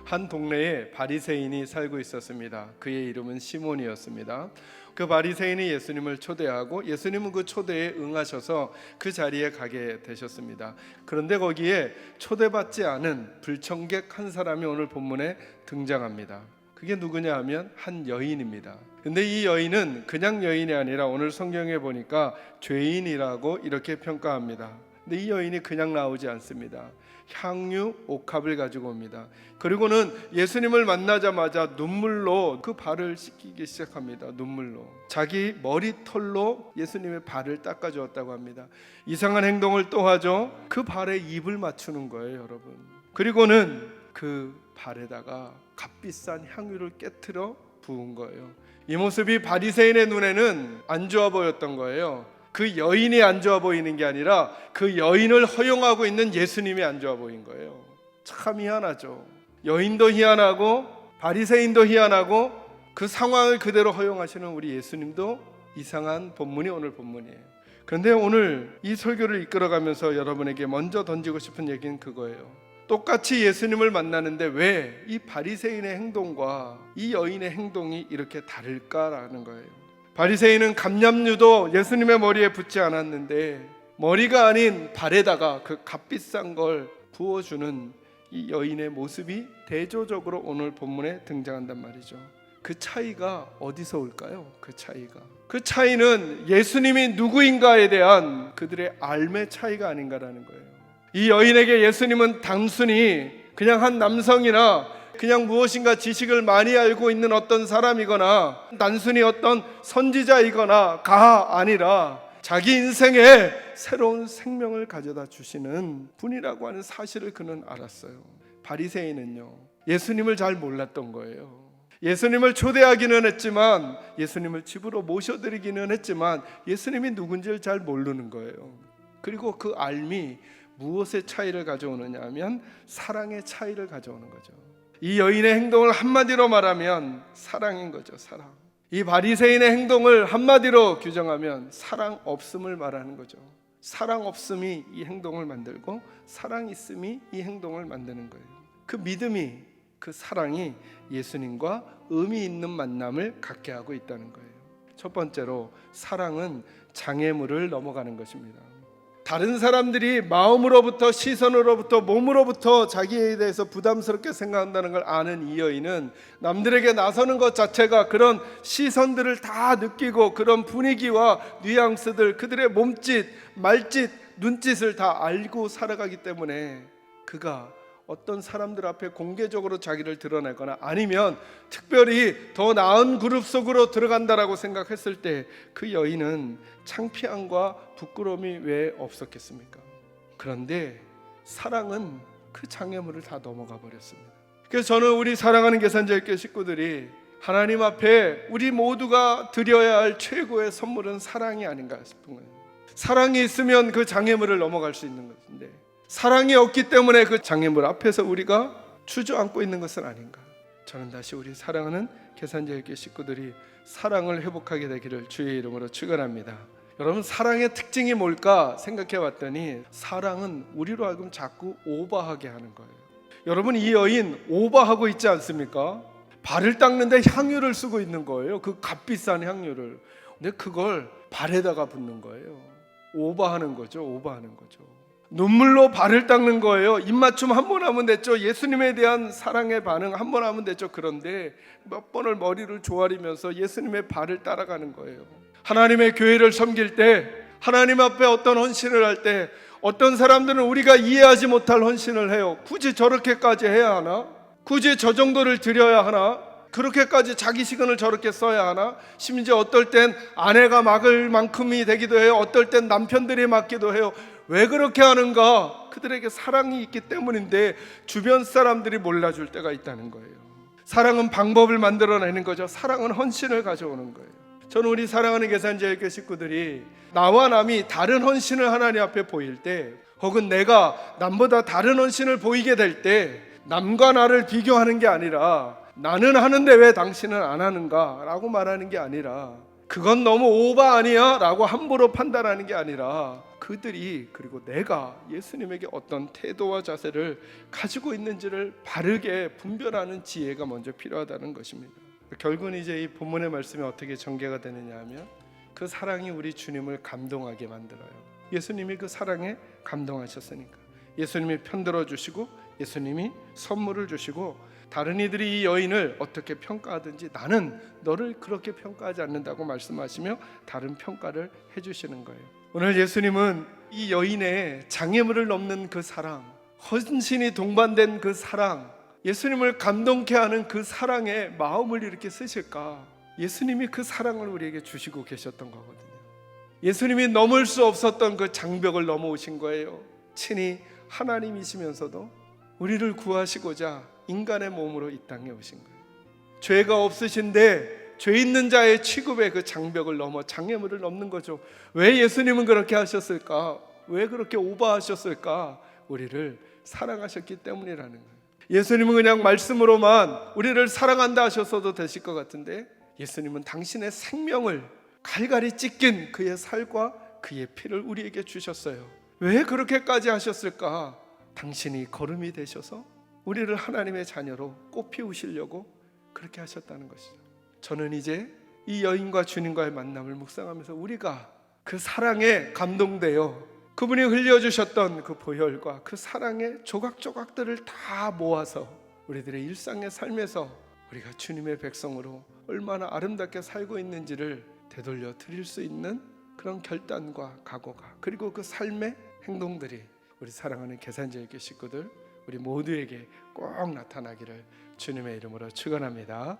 한 동네에 바리새인이 살고 있었습니다. 그의 이름은 시몬이었습니다. 그 바리새인이 예수님을 초대하고 예수님은 그 초대에 응하셔서 그 자리에 가게 되셨습니다. 그런데 거기에 초대받지 않은 불청객 한 사람이 오늘 본문에 등장합니다. 그게 누구냐 하면 한 여인입니다. 근데 이 여인은 그냥 여인이 아니라 오늘 성경에 보니까 죄인이라고 이렇게 평가합니다. 근데 이 여인이 그냥 나오지 않습니다. 향유 옥합을 가지고 옵니다. 그리고는 예수님을 만나자마자 눈물로 그 발을 씻기기 시작합니다. 눈물로 자기 머리털로 예수님의 발을 닦아주었다고 합니다. 이상한 행동을 또 하죠. 그 발에 입을 맞추는 거예요, 여러분. 그리고는 그 발에다가 값비싼 향유를 깨트려 부은 거예요. 이 모습이 바리새인의 눈에는 안 좋아 보였던 거예요. 그 여인이 안 좋아 보이는 게 아니라 그 여인을 허용하고 있는 예수님이 안 좋아 보인 거예요. 참 희한하죠. 여인도 희한하고 바리새인도 희한하고 그 상황을 그대로 허용하시는 우리 예수님도 이상한 본문이 오늘 본문이에요. 그런데 오늘 이 설교를 이끌어가면서 여러분에게 먼저 던지고 싶은 얘기는 그거예요. 똑같이 예수님을 만나는데 왜 이 바리새인의 행동과 이 여인의 행동이 이렇게 다를까라는 거예요. 바리새인은 감람유도 예수님의 머리에 붓지 않았는데 머리가 아닌 발에다가 그 값비싼 걸 부어주는 이 여인의 모습이 대조적으로 오늘 본문에 등장한단 말이죠. 그 차이가 어디서 올까요? 그 차이는 예수님이 누구인가에 대한 그들의 알매 차이가 아닌가라는 거예요. 이 여인에게 예수님은 단순히 그냥 한 남성이나 그냥 무엇인가 지식을 많이 알고 있는 어떤 사람이거나 단순히 어떤 선지자이거나가 아니라 자기 인생에 새로운 생명을 가져다 주시는 분이라고 하는 사실을 그는 알았어요. 바리새인은요, 예수님을 잘 몰랐던 거예요. 예수님을 초대하기는 했지만, 예수님을 집으로 모셔드리기는 했지만 예수님이 누군지를 잘 모르는 거예요. 그리고 그 알미 무엇의 차이를 가져오느냐 하면 사랑의 차이를 가져오는 거죠. 이 여인의 행동을 한마디로 말하면 사랑인 거죠. 사랑. 이 바리새인의 행동을 한마디로 규정하면 사랑 없음을 말하는 거죠. 사랑 없음이 이 행동을 만들고 사랑 있음이 이 행동을 만드는 거예요. 그 믿음이, 그 사랑이 예수님과 의미 있는 만남을 갖게 하고 있다는 거예요. 첫 번째로 사랑은 장애물을 넘어가는 것입니다. 다른 사람들이 마음으로부터, 시선으로부터, 몸으로부터 자기에 대해서 부담스럽게 생각한다는 걸 아는 이 여인은 남들에게 나서는 것 자체가 그런 시선들을 다 느끼고 그런 분위기와 뉘앙스들, 그들의 몸짓, 말짓, 눈짓을 다 알고 살아가기 때문에 그가 어떤 사람들 앞에 공개적으로 자기를 드러내거나 아니면 특별히 더 나은 그룹 속으로 들어간다라고 생각했을 때 그 여인은 창피함과 부끄러움이 왜 없었겠습니까? 그런데 사랑은 그 장애물을 다 넘어가 버렸습니다. 그래서 저는 우리 사랑하는 계산자유교 식구들이 하나님 앞에 우리 모두가 드려야 할 최고의 선물은 사랑이 아닌가 싶은 거예요. 사랑이 있으면 그 장애물을 넘어갈 수 있는 것인데 사랑이 없기 때문에 그 장애물 앞에서 우리가 주저앉고 있는 것은 아닌가. 저는 다시 우리 사랑하는 계산자유교 식구들이 사랑을 회복하게 되기를 주의 이름으로 축원합니다. 여러분, 사랑의 특징이 뭘까 생각해 봤더니 사랑은 우리로 하여금 자꾸 오버하게 하는 거예요. 여러분, 이 여인 오버하고 있지 않습니까? 발을 닦는데 향유를 쓰고 있는 거예요. 그 값비싼 향유를. 근데 그걸 발에다가 붓는 거예요. 오버하는 거죠. 눈물로 발을 닦는 거예요. 입맞춤 한 번 하면 됐죠. 예수님에 대한 사랑의 반응 한 번 하면 됐죠. 그런데 몇 번을 머리를 조아리면서 예수님의 발을 따라가는 거예요. 하나님의 교회를 섬길 때, 하나님 앞에 어떤 헌신을 할 때 어떤 사람들은 우리가 이해하지 못할 헌신을 해요. 굳이 저렇게까지 해야 하나? 굳이 저 정도를 드려야 하나? 그렇게까지 자기 시간을 저렇게 써야 하나? 심지어 어떨 땐 아내가 막을 만큼이 되기도 해요. 어떨 땐 남편들이 맡기도 해요. 왜 그렇게 하는가? 그들에게 사랑이 있기 때문인데 주변 사람들이 몰라줄 때가 있다는 거예요. 사랑은 방법을 만들어내는 거죠. 사랑은 헌신을 가져오는 거예요. 저는 우리 사랑하는 계산자유교 식구들이 나와 남이 다른 헌신을 하나님 앞에 보일 때, 혹은 내가 남보다 다른 헌신을 보이게 될 때 남과 나를 비교하는 게 아니라 나는 하는데 왜 당신은 안 하는가 라고 말하는 게 아니라 그건 너무 오바 아니야? 라고 함부로 판단하는 게 아니라 그들이 그리고 내가 예수님에게 어떤 태도와 자세를 가지고 있는지를 바르게 분별하는 지혜가 먼저 필요하다는 것입니다. 결국은 이제 이 본문의 말씀이 어떻게 전개가 되느냐 하면 그 사랑이 우리 주님을 감동하게 만들어요. 예수님이 그 사랑에 감동하셨으니까 예수님이 편들어 주시고 예수님이 선물을 주시고 다른 이들이 이 여인을 어떻게 평가하든지 나는 너를 그렇게 평가하지 않는다고 말씀하시며 다른 평가를 해주시는 거예요. 오늘 예수님은 이 여인의 장애물을 넘는 그 사랑, 헌신이 동반된 그 사랑, 예수님을 감동케 하는 그 사랑에 마음을 이렇게 쓰실까? 예수님이 그 사랑을 우리에게 주시고 계셨던 거거든요. 예수님이 넘을 수 없었던 그 장벽을 넘어오신 거예요. 친히 하나님이시면서도 우리를 구하시고자 인간의 몸으로 이 땅에 오신 거예요. 죄가 없으신데 죄 있는 자의 취급의 그 장벽을 넘어 장애물을 넘는 거죠. 왜 예수님은 그렇게 하셨을까? 왜 그렇게 오버하셨을까? 우리를 사랑하셨기 때문이라는 거예요. 예수님은 그냥 말씀으로만 우리를 사랑한다 하셨어도 되실 것 같은데 예수님은 당신의 생명을 갈갈이 찢긴 그의 살과 그의 피를 우리에게 주셨어요. 왜 그렇게까지 하셨을까? 당신이 거름이 되셔서 우리를 하나님의 자녀로 꽃피우시려고 그렇게 하셨다는 것이죠. 저는 이제 이 여인과 주님과의 만남을 묵상하면서 우리가 그 사랑에 감동되어 그분이 흘려주셨던 그 보혈과 그 사랑의 조각조각들을 다 모아서 우리들의 일상의 삶에서 우리가 주님의 백성으로 얼마나 아름답게 살고 있는지를 되돌려 드릴 수 있는 그런 결단과 각오가, 그리고 그 삶의 행동들이 우리 사랑하는 계산제일교 식구들 우리 모두에게 꼭 나타나기를 주님의 이름으로 축원합니다.